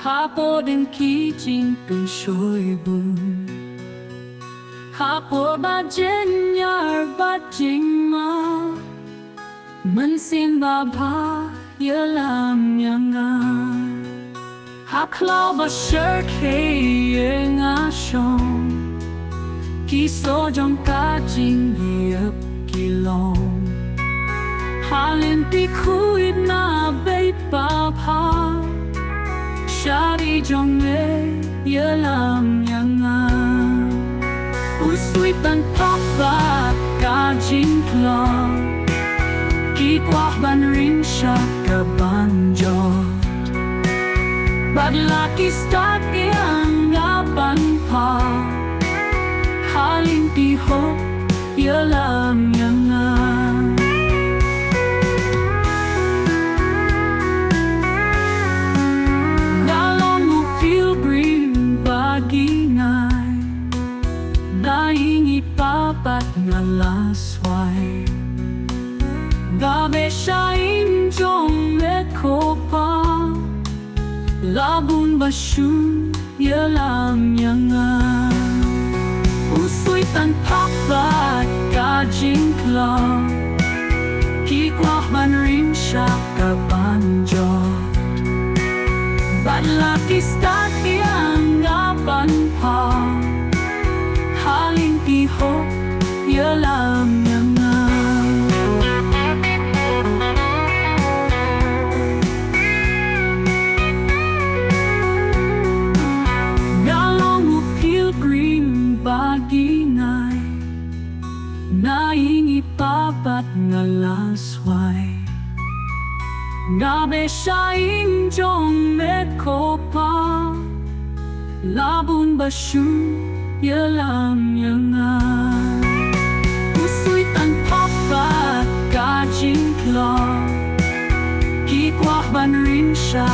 Hạ bộ đến khi chính từng trôi buồn Hạ bộ ba trên nhà ba chính mà Mình xin bà ba nhớ làm nhà ngà Hạ khlau ba sơ khê yê ngã sông Khi số trong cá chính hiệp kỳ lòng Hạ lên tí khui na bê bà ba Xa đi trong nghề nhớ làm nhà ngà Ui suy bàn tóc và cả chính lòng Khi qua bàn rin sa cả bàn gió Bad lucky start yang ngã bàn pa Halin ti hop nhớ làm nhà ngà Papat nga lasway Gabi siya trong let ko pa Labun ba siya yalam niya nga Uso'y tanpak ba't kajing klang Kikwak man rin siya kabanjo Ba't laki stat iyang ngapan pa Halin ihop nhớ làm nhà ngà Nga long một pilgrim bagi nai Na ingi papat nga lasway Nga be siya trong met ko pa Labun ba siya nhớ làm nhà ngà Uso'y tanpak ba't kajing klang Kikwak ban rin siya